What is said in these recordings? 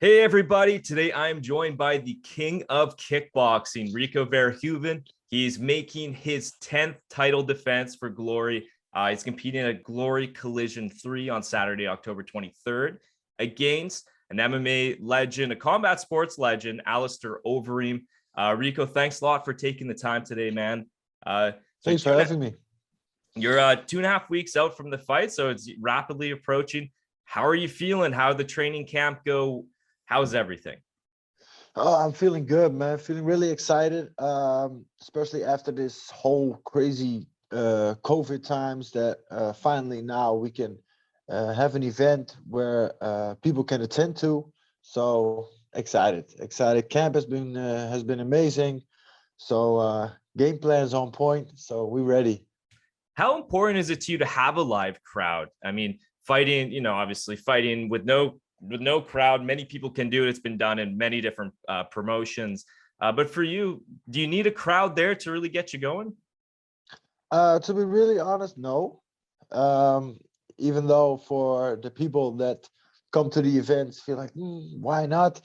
Hey everybody, today I'm joined by the king of kickboxing, Rico Verhoeven. He's making his 10th title defense for Glory. He's competing at Glory Collision 3 on Saturday, October 23rd against an MMA legend, a combat sports legend, Alistair Overeem. Rico, thanks a lot for taking the time today, man. Thanks for having me. You're 2.5 weeks out from the fight, so it's rapidly approaching. How are you feeling? How did the training camp go? How's everything? Oh, I'm feeling good, man. Feeling really excited, especially after this whole crazy COVID times that finally now we can have an event where people can attend to. So excited. Camp has been amazing. So game plan is on point. So we're ready. How important is it to you to have a live crowd? I mean, fighting, obviously fighting with no crowd, many people can do it. It's been done in many different promotions. But for you, do you need a crowd there to really get you going? To be really honest, no. Even though for the people that come to the events feel like, why not?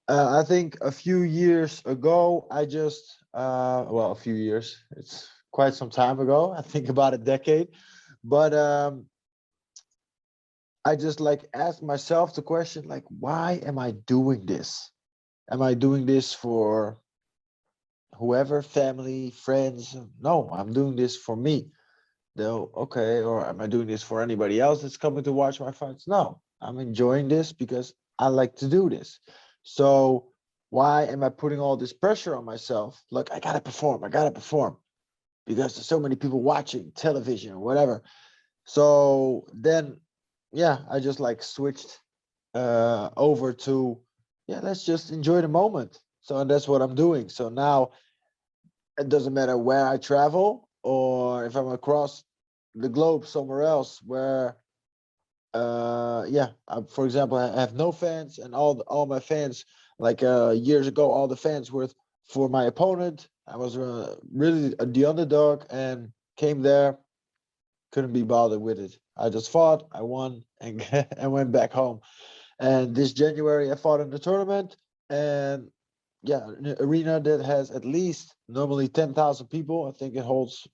I think a few years ago, a few years, it's quite some time ago. I think about a decade. But I just asked myself the question, why am I doing this? Am I doing this for whoever, family, friends? No, I'm doing this for me. Though, okay, or am I doing this for anybody else that's coming to watch my fights? No, I'm enjoying this because I like to do this. So why am I putting all this pressure on myself? Look, I gotta perform because there's so many people watching television or whatever. So then, yeah, I just switched over to, let's just enjoy the moment. So, and that's what I'm doing. So now it doesn't matter where I travel or if I'm across the globe somewhere else where, for example, I have no fans, and all my fans, years ago, all the fans were for my opponent. I was really the underdog and came there, couldn't be bothered with it. I just fought, I won, and and went back home. And this January, I fought in the tournament, and an arena that has at least normally 10,000 people. I think it holds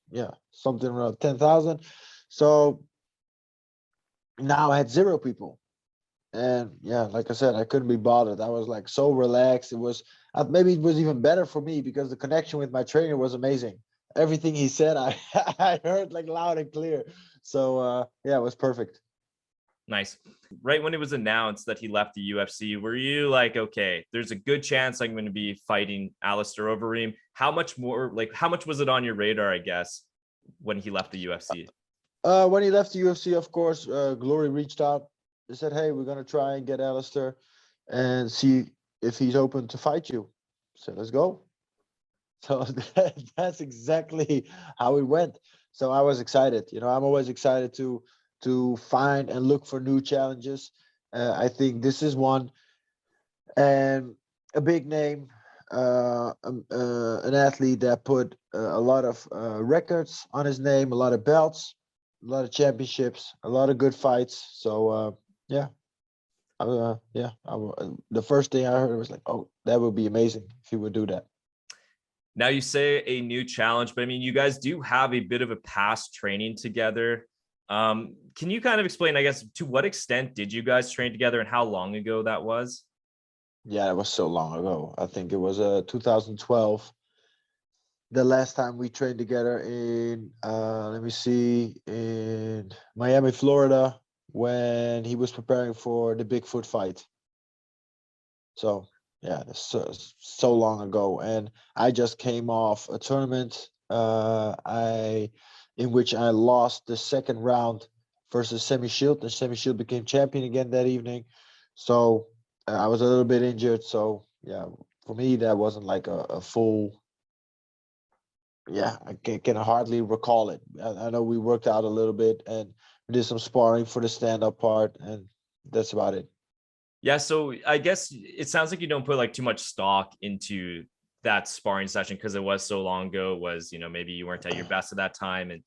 something around 10,000. So now I had 0 people, and like I said, I couldn't be bothered. I was so relaxed. It was maybe it was even better for me because the connection with my trainer was amazing. Everything he said, I I heard loud and clear. So it was perfect. Nice. Right when it was announced that he left the UFC, were you like, okay, there's a good chance I'm going to be fighting Alistair Overeem? How much was it on your radar, I guess, when he left the UFC? When he left the UFC, of course, Glory reached out. They said, hey, we're going to try and get Alistair and see if he's open to fight you. So let's go. So that's exactly how it went. So I was excited. I'm always excited to find and look for new challenges. I think this is one, and a big name, an athlete that put a lot of records on his name, a lot of belts, a lot of championships, a lot of good fights. So the first thing I heard was oh, that would be amazing if he would do that. Now you say a new challenge, but I mean, you guys do have a bit of a past training together. Can you kind of explain, I guess, to what extent did you guys train together and how long ago that was? Yeah, it was so long ago. I think it was 2012. The last time we trained together in, in Miami, Florida, when he was preparing for the Bigfoot fight. So yeah, that's so long ago, and I just came off a tournament in which I lost the second round versus Semi Shield. The Semi Shield became champion again that evening, so I was a little bit injured. So yeah, for me that wasn't a full. Yeah, I can hardly recall it. I know we worked out a little bit and we did some sparring for the stand-up part, and that's about it. Yeah, so I guess it sounds like you don't put too much stock into that sparring session because it was so long ago. It was, maybe you weren't at your best at that time, and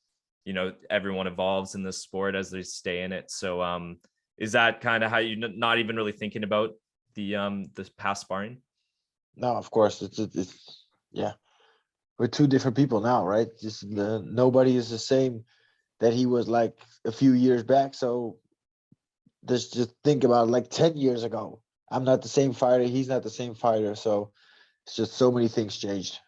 everyone evolves in this sport as they stay in it. So is that kind of how you not even really thinking about the past sparring? No, of course it's yeah. We're two different people now, right? Just nobody is the same that he was like a few years back. So just think about it, like 10 years ago. I'm not the same fighter. He's not the same fighter. So it's just so many things changed.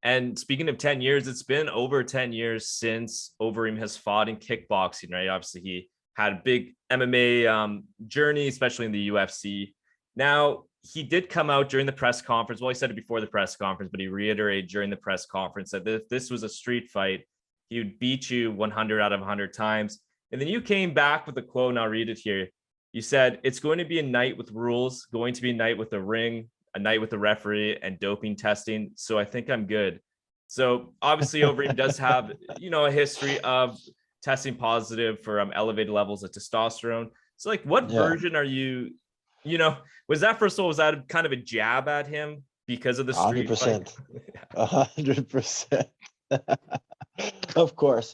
And speaking of 10 years, it's been over 10 years since Overeem has fought in kickboxing, right? Obviously, he had a big MMA journey, especially in the UFC. Now, he did come out during the press conference. Well, he said it before the press conference, but he reiterated during the press conference that if this was a street fight, he would beat you 100 out of 100 times. And then you came back with a quote, and I'll read it here. You said, "It's going to be a night with rules, going to be a night with a ring, a night with a referee, and doping testing. So I think I'm good." So obviously, Overeem does have, a history of testing positive for elevated levels of testosterone. So, like, what Yeah, version are you? Was that, first of all, was that kind of a jab at him because of the street fight? 100%. 100%. Of course.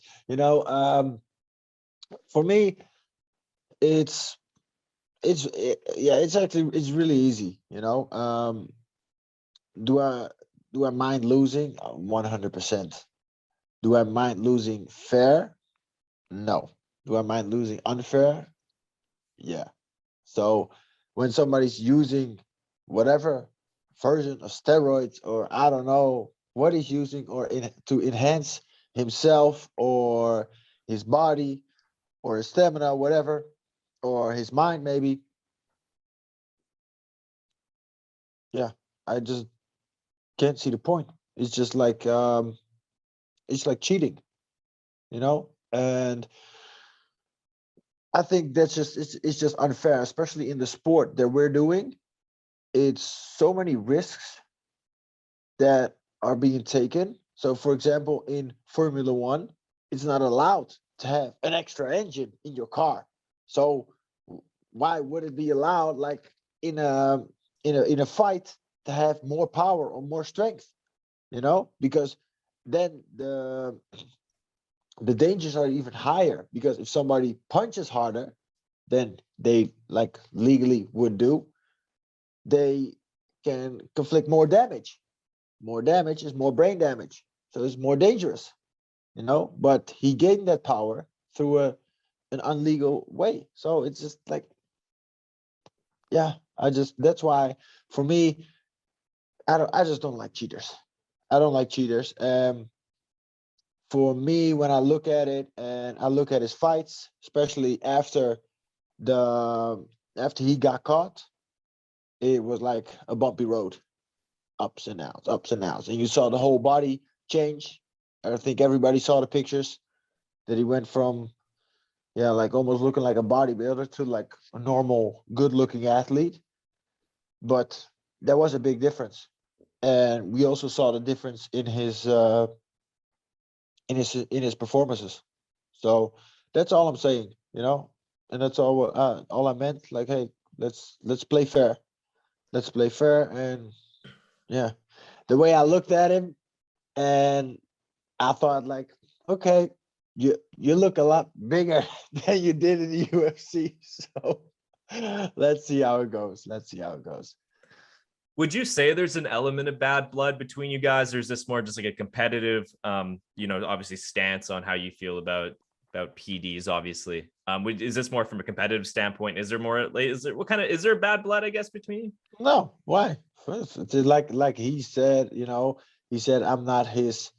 For me, it's it's really easy. Do I mind losing? 100%. Do I mind losing fair? No. Do I mind losing unfair? Yeah. So when somebody's using whatever version of steroids, or I don't know what he's using, or to enhance himself or his body or his stamina, whatever, or his mind maybe, yeah, I just can't see the point. It's just like it's like cheating, and I think that's just it's just unfair, especially in the sport that we're doing. It's so many risks that are being taken. So, for example, in Formula One, it's not allowed to have an extra engine in your car. So, why would it be allowed, like in a fight, to have more power or more strength? Because then the dangers are even higher. Because if somebody punches harder than they like legally would do, they can conflict more damage. More damage is more brain damage, so it's more dangerous. But he gained that power through an illegal way. So it's just like, yeah, that's why, for me, I just don't like cheaters. I don't like cheaters. For me, when I look at it and I look at his fights, especially the after he got caught, it was like a bumpy road, ups and downs, ups and downs. And you saw the whole body change. I think everybody saw the pictures that he went from, yeah, like almost looking like a bodybuilder to like a normal, good looking athlete. But there was a big difference. And we also saw the difference in his performances. So that's all I'm saying, and that's all I meant. Like, hey, let's play fair. Let's play fair. And yeah, the way I looked at him, and I thought, like, okay, you look a lot bigger than you did in the UFC. So let's see how it goes. Let's see how it goes. Would you say there's an element of bad blood between you guys, or is this more just like a competitive, obviously stance on how you feel about PDs? Obviously, is this more from a competitive standpoint? Is there more? Is there bad blood, I guess, between you? No, why? It's like he said, he said I'm not his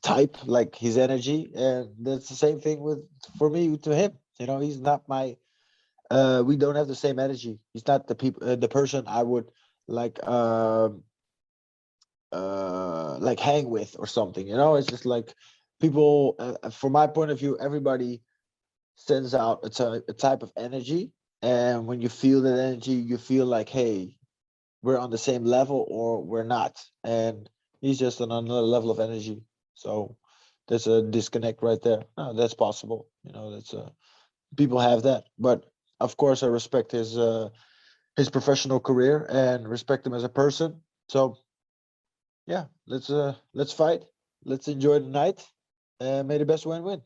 type, like his energy, and that's the same thing for me to him. He's not my. We don't have the same energy. He's not the person I would like like hang with or something. It's just like people. From my point of view, everybody sends out a type of energy, and when you feel that energy, you feel like, hey, we're on the same level or we're not. And he's just on another level of energy. So there's a disconnect right there. No, that's possible. That's people have that. But of course, I respect his professional career and respect him as a person. So yeah, let's fight. Let's enjoy the night, and may the best win.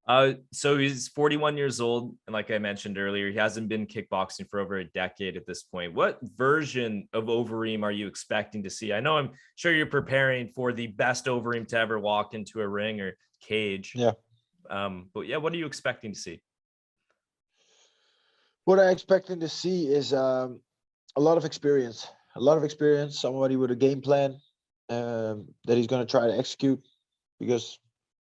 So he's 41 years old, and like I mentioned earlier, he hasn't been kickboxing for over a decade at this point. What version of Overeem are you expecting to see? I know I'm sure you're preparing for the best Overeem to ever walk into a ring or cage. Yeah. But yeah, what are you expecting to see? What I expecting to see is a lot of experience. A lot of experience. Somebody with a game plan that he's going to try to execute. Because,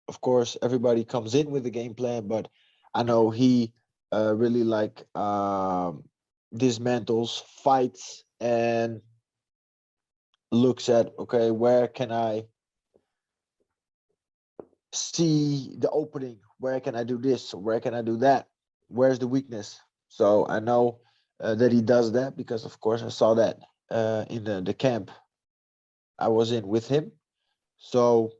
of course, everybody comes in with a game plan, but I know he really like dismantles, fights, and looks at, okay, where can I see the opening? Where can I do this? Where can I do that? Where's the weakness? So I know that he does that because, of course, I saw that in the camp I was in with him. So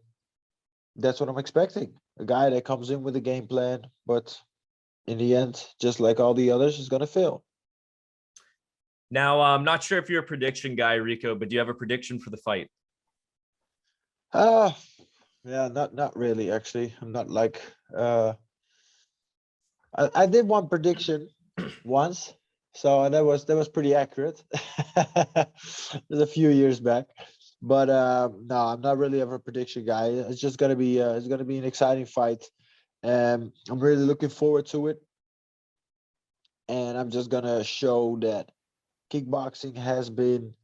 that's what I'm expecting. A guy that comes in with a game plan, but in the end, just like all the others, is going to fail. Now, I'm not sure if you're a prediction guy, Rico, but do you have a prediction for the fight? Ah, yeah, not really. Actually, I'm not like. I did one prediction once, so that was pretty accurate. It was a few years back, but no, I'm not really of a prediction guy. It's just gonna be an exciting fight, and I'm really looking forward to it. And I'm just gonna show that kickboxing has been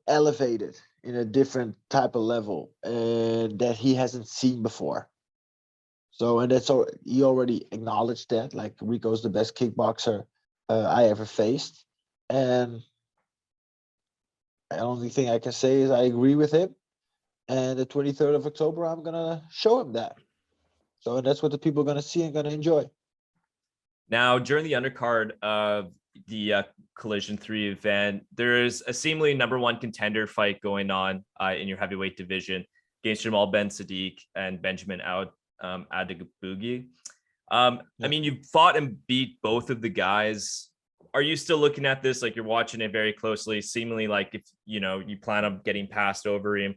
elevated in a different type of level and that he hasn't seen before. So, and that's all, he already acknowledged that, like Rico's the best kickboxer I ever faced. And the only thing I can say is I agree with him. And the 23rd of October, I'm going to show him that. So, and that's what the people are going to see and going to enjoy. Now, during the undercard of the Collision 3 event, there is a seemingly number one contender fight going on in your heavyweight division against Jamal Ben Sadiq and Benjamin Adegbuyi. I mean, you fought and beat both of the guys. Are you still looking at this like you're watching it very closely, seemingly like if you plan on getting past Overeem?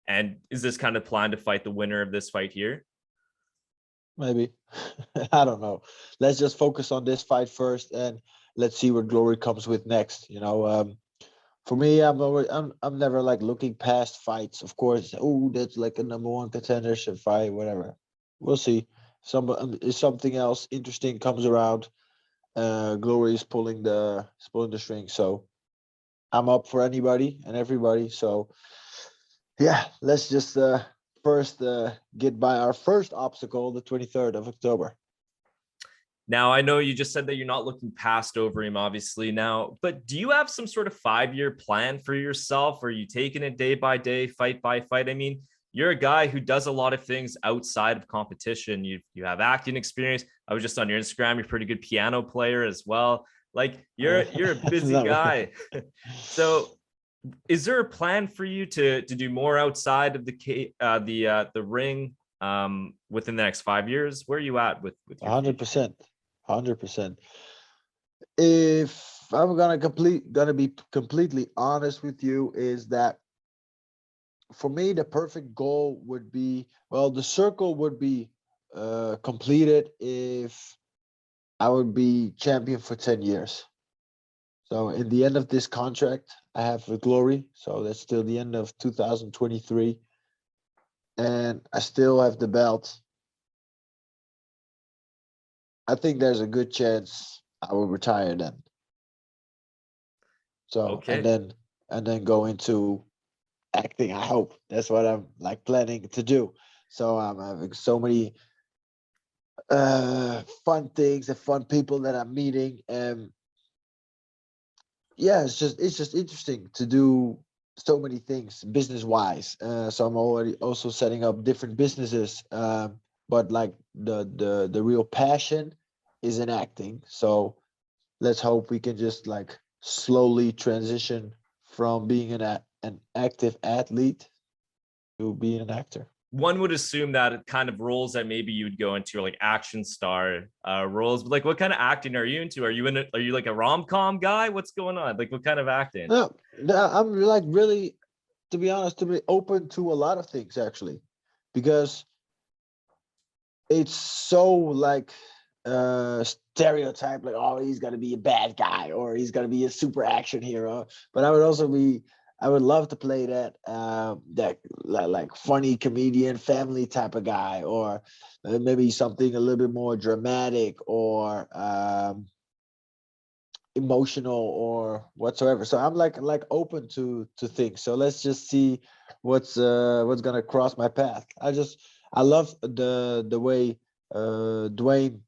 And is this kind of plan to fight the winner of this fight here? Maybe. I don't know. Let's just focus on this fight first and let's see what Glory comes with next. For me, I'm never like looking past fights. Of course, oh, that's like a number one contendership fight, whatever. We'll see. If something else interesting comes around, Glory is pulling the string. So I'm up for anybody and everybody. So yeah, let's just first get by our first obstacle, the 23rd of October. Now, I know you just said that you're not looking past Overeem, obviously now, but do you have some sort of 5-year plan for yourself? Are you taking it day by day, fight by fight? I mean, you're a guy who does a lot of things outside of competition. You have acting experience. I was just on your Instagram. You're a pretty good piano player as well. Like you're a busy guy. So is there a plan for you to do more outside of the ring within the next 5 years? Where are you at with your 100%. 100%. If I'm gonna be completely honest with you, is that for me the perfect goal would be, well, the circle would be completed if I would be champion for 10 years. So in the end of this contract I have with Glory, so that's till the end of 2023, and I still have the belt. I think there's a good chance I will retire then. So okay. and then go into acting. I hope that's what I'm like planning to do. So I'm having so many fun things and fun people that I'm meeting, and yeah, it's just interesting to do so many things business wise. So I'm already also setting up different businesses, but like the real passion is in acting. So let's hope we can just like slowly transition from being an active athlete to being an actor. One would assume that kind of roles that maybe you would go into are like action star roles. But like, what kind of acting are you into? Are you like a rom-com guy? What's going on? Like, what kind of acting? No, no, I'm like really, to be honest, to be open to a lot of things actually, because it's so like stereotype, like, oh, he's got to be a bad guy or he's got to be a super action hero. But I would love to play that like funny comedian family type of guy, or maybe something a little bit more dramatic or emotional or whatsoever. So I'm like open to things. So let's just see what's gonna cross my path. I love the way Dwayne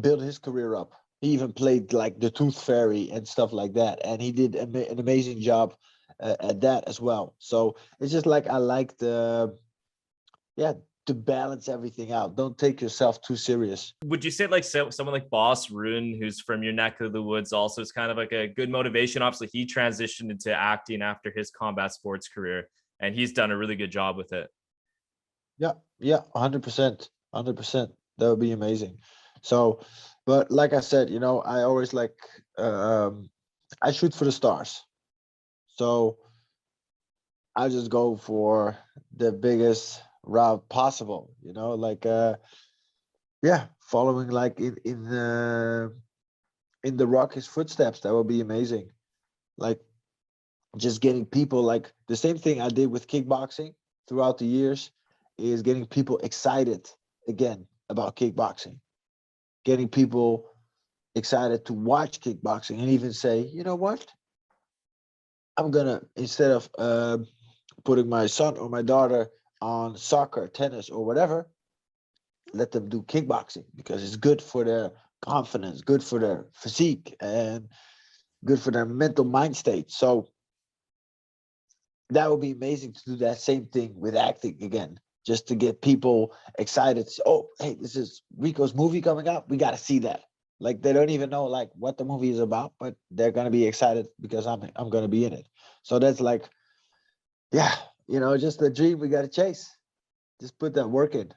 built his career up. He even played like the Tooth Fairy and stuff like that, and he did an amazing job at that as well. So it's just like I like the yeah to balance everything out. Don't take yourself too serious. Would you say like someone like Boss Rune, who's from your neck of the woods, also is kind of like a good motivation? Obviously, he transitioned into acting after his combat sports career, and he's done a really good job with it. Yeah, yeah, 100%, 100%. That would be amazing. So, but like I said, I always like I shoot for the stars. So I just go for the biggest route possible, like yeah, following like in the Rock's footsteps. That would be amazing. Like just getting people, like the same thing I did with kickboxing throughout the years, is getting people excited again about kickboxing, getting people excited to watch kickboxing, and even say, you know what, I'm gonna, instead of putting my son or my daughter on soccer, tennis, or whatever, let them do kickboxing because it's good for their confidence, good for their physique, and good for their mental mind state. So that would be amazing to do that same thing with acting again, just to get people excited. Oh, hey, this is Rico's movie coming out. We got to see that. Like they don't even know like what the movie is about, but they're gonna be excited because I'm gonna be in it. So that's like, yeah, just a dream we got to chase. Just put that work in.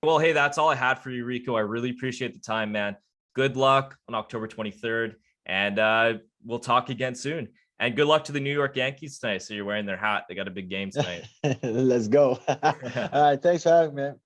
Well, hey, that's all I had for you, Rico. I really appreciate the time, man. Good luck on October 23rd, and we'll talk again soon. And good luck to the New York Yankees tonight. So you're wearing their hat. They got a big game tonight. Let's go. All right, thanks for having me, man.